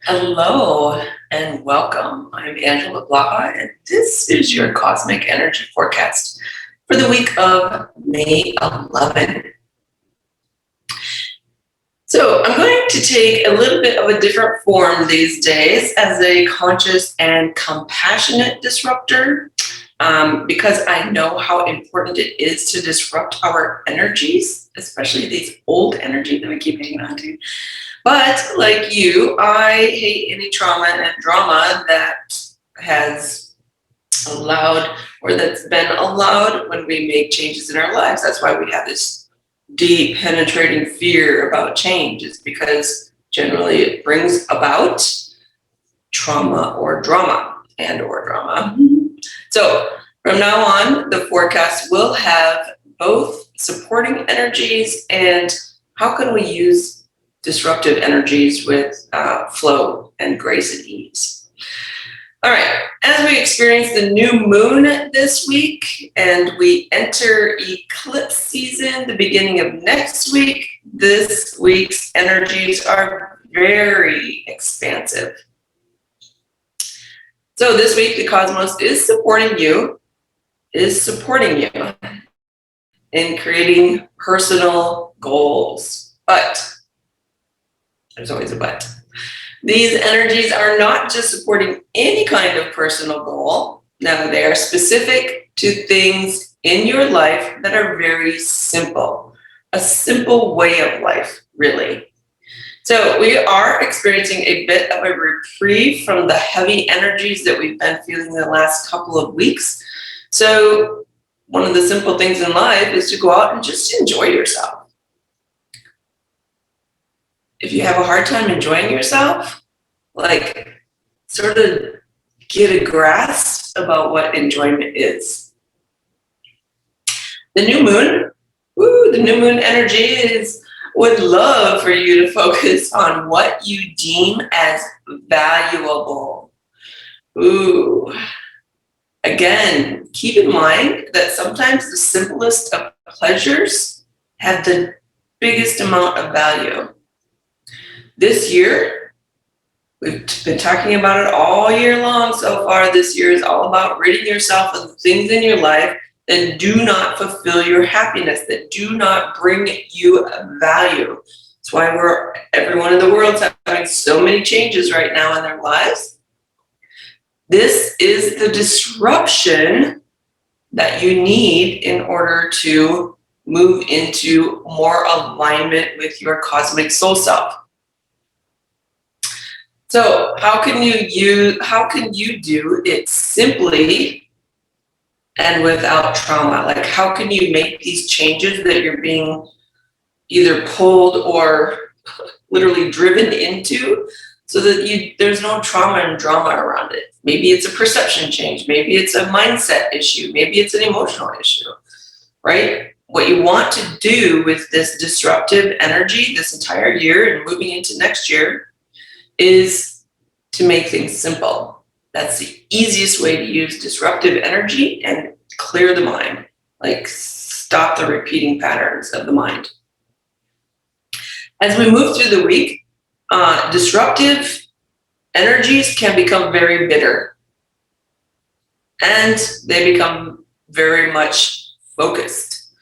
Hello and welcome. I'm Angela Blaha, and this is your cosmic energy forecast for the week of May 11. So I'm going to take a little bit of a different form these days as a conscious and compassionate disruptor, because I know how important it is to disrupt our energies, especially these old energies that we keep hanging on to. But like you, I hate any trauma and drama that has allowed or that's been allowed when we make changes in our lives. That's why we have this deep penetrating fear about change. It's because generally it brings about trauma or drama or drama. So from now on, the forecast will have both supporting energies and how can we use disruptive energies with flow and grace and ease. All right, as we experience the new moon this week and we enter eclipse season, the beginning of next week, this week's energies are very expansive. So this week, the cosmos is supporting you in creating personal goals. But there's always a but. These energies are not just supporting any kind of personal goal. No, they are specific to things in your life that are very simple. A simple way of life, really. So we are experiencing a bit of a reprieve from the heavy energies that we've been feeling the last couple of weeks. So one of the simple things in life is to go out and just enjoy yourself. If you have a hard time enjoying yourself, like sort of get a grasp about what enjoyment is. The new moon energy would love for you to focus on what you deem as valuable. Again, keep in mind that sometimes the simplest of pleasures have the biggest amount of value. This year, we've been talking about it all year long so far. This year is all about ridding yourself of the things in your life that do not fulfill your happiness, that do not bring you value. That's why everyone in the world's having so many changes right now in their lives. This is the disruption that you need in order to move into more alignment with your cosmic soul self. So how can you do it simply and without trauma? Like, how can you make these changes that you're being either pulled or literally driven into so that there's no trauma and drama around it? Maybe it's a perception change. Maybe it's a mindset issue. Maybe it's an emotional issue, right? What you want to do with this disruptive energy this entire year and moving into next year is to make things simple. That's the easiest way to use disruptive energy and clear the mind, like stop the repeating patterns of the mind. As we move through the week, disruptive energies can become very bitter and they become very much focused.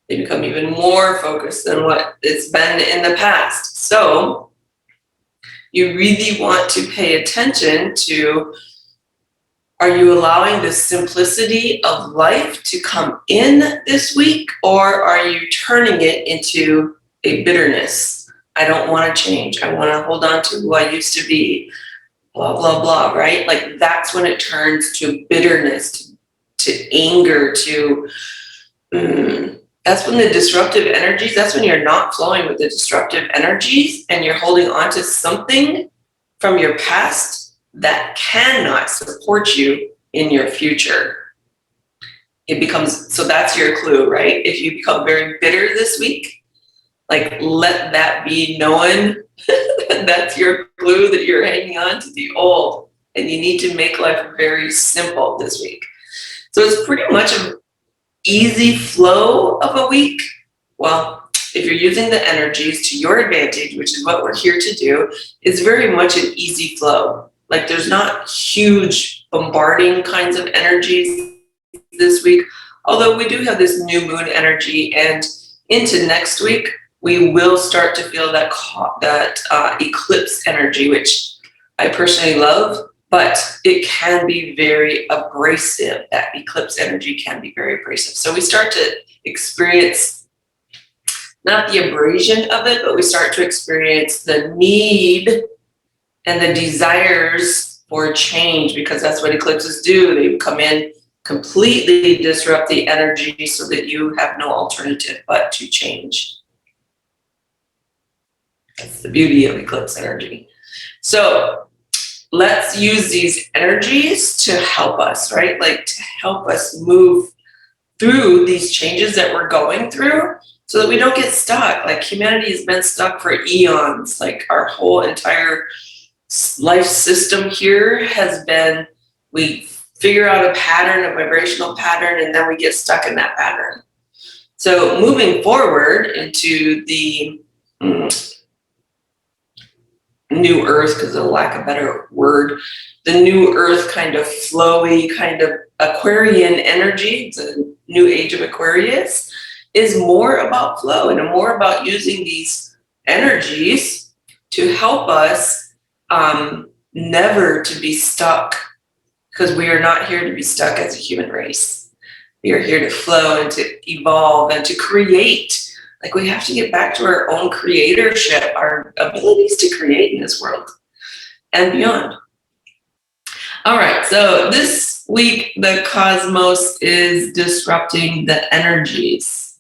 They become even more focused than what it's been in the past. So you really want to pay attention to, are you allowing the simplicity of life to come in this week, or are you turning it into a bitterness? I don't want to change. I want to hold on to who I used to be, blah, blah, blah, right? Like that's when it turns to bitterness, to anger, that's when the disruptive energies, that's when you're not flowing with the disruptive energies and you're holding on to something from your past that cannot support you in your future. So that's your clue, right? If you become very bitter this week, like let that be known. That's your clue that you're hanging on to the old and you need to make life very simple this week. So it's pretty much an easy flow of a week. Well, if you're using the energies to your advantage, which is what we're here to do, it's very much an easy flow. Like there's not huge bombarding kinds of energies this week, although we do have this new moon energy, and into next week we will start to feel that eclipse energy, which I personally love, but it can be very abrasive. That eclipse energy can be very abrasive. So we start to experience not the abrasion of it, but we start to experience the need and the desires for change, because that's what eclipses do. They come in, completely disrupt the energy so that you have no alternative but to change. That's the beauty of eclipse energy. So let's use these energies to help us, right? Like to help us move through these changes that we're going through so that we don't get stuck. Like humanity has been stuck for eons. Like our whole entire life system here has been, we figure out a pattern, a vibrational pattern, and then we get stuck in that pattern. So moving forward into the new earth, because of lack of a better word, the new earth kind of flowy, kind of Aquarian energy, the new age of Aquarius, is more about flow and more about using these energies to help us never to be stuck, because we are not here to be stuck as a human race. We are here to flow and to evolve and to create. Like we have to get back to our own creatorship, our abilities to create in this world and beyond. All right, so this week the cosmos is disrupting the energies.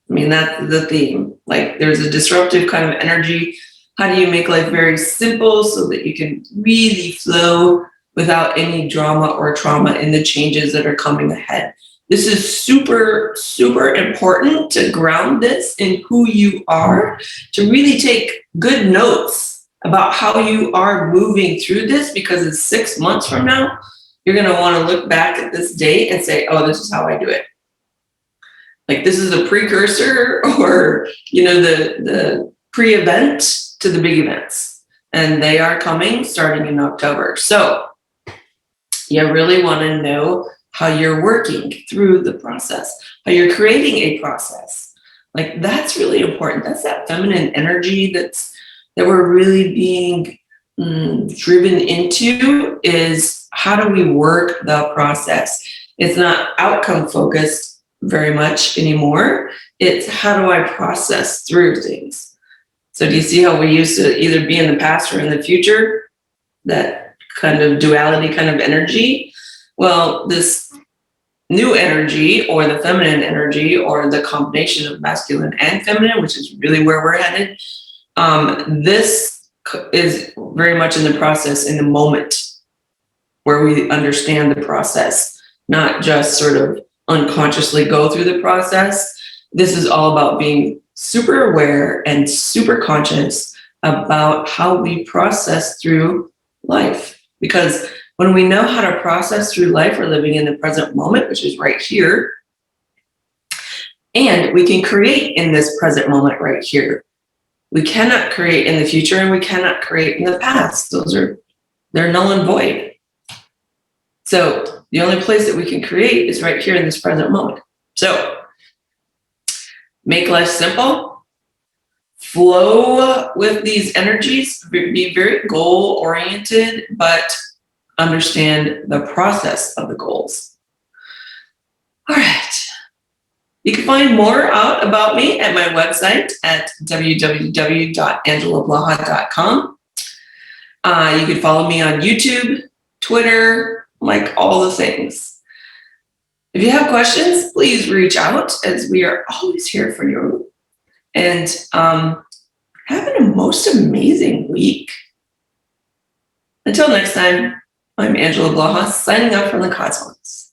I mean, that's the theme. Like there's a disruptive kind of energy. How do you make life very simple so that you can really flow without any drama or trauma in the changes that are coming ahead? This is super, super important to ground this in who you are, to really take good notes about how you are moving through this, because in 6 months from now, you're going to want to look back at this date and say, oh, this is how I do it. Like this is a precursor, or, you know, the pre-event to the big events. And they are coming starting in October. So you really want to know how you're working through the process, how you're creating a process. Like that's really important. That's that feminine energy that we're really being driven into, is how do we work the process? It's not outcome focused very much anymore. It's how do I process through things? So do you see how we used to either be in the past or in the future? That kind of duality kind of energy. Well, this new energy, or the feminine energy, or the combination of masculine and feminine, which is really where we're headed, this is very much in the process, in the moment, where we understand the process, not just sort of unconsciously go through the process. This is all about being super aware and super conscious about how we process through life. Because when we know how to process through life, we're living in the present moment, which is right here. And we can create in this present moment right here. We cannot create in the future, and we cannot create in the past. They're null and void. So the only place that we can create is right here in this present moment. So make life simple, flow with these energies, be very goal oriented, but understand the process of the goals. All right. You can find more out about me at my website at www.angelablaha.com. You can follow me on YouTube, Twitter, like all the things. If you have questions, please reach out, as we are always here for you. And have a most amazing week. Until next time, I'm Angela Blaha, signing off from the cosmos.